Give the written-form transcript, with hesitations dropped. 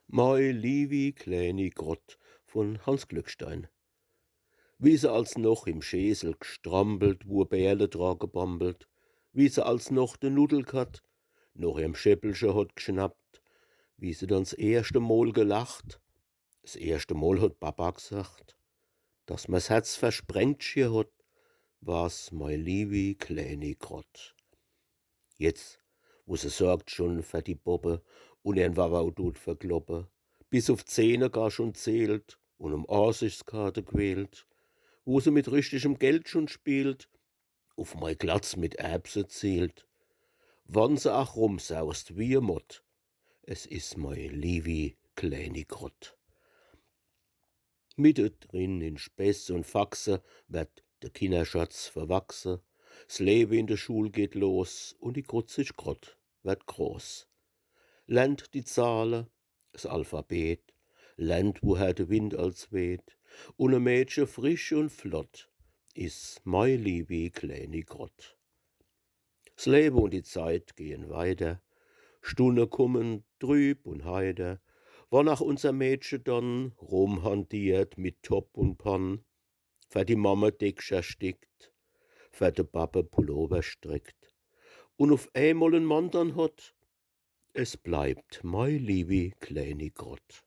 Mei liewi kleini Grott von Hans Glückstein. Wie se als noch im Schäsel gstrampelt, wo Bärle dra gebampelt, wie se als noch de Nudelkat noch im Schäppelsche hat geschnappt, wie se dann erste Mol gelacht, erste Mol hat Papa gesagt, dass mer's Herz versprengt schier hat, war's mei liewi kleini Grott. Jetzt, wo se sorgt schon für die Bobbe und ihren Wawau tut verkloppe, bis auf Zähne gar schon zählt und Ansichtskarte quält, wo se mit richtigem Geld schon spielt, auf mei Glatz mit Erbse zielt, wann se ach rumsaust wie e Mott, es is mei liewi kleini Grott. Mittendrin in Späß und Faxe wird der Kinderschatz verwachse, s Leben in der Schul geht los und die Grutzig Grott wird groß. Lernt die Zahlen, s Alphabet, lernt, woher der Wind als weht, und e Mädchen frisch und flott is mei liebi kleini Grott. S Leben und die Zeit gehen weiter, Stunde kommen trüb und heiter, wonach unser Mädchen dann rumhantiert mit Top und Pann, für die Mama Deckscher stickt, für de Pappe Pullover strickt und auf einmal 'n Mann dann hat, es bleibt mei liebi kleini Grott.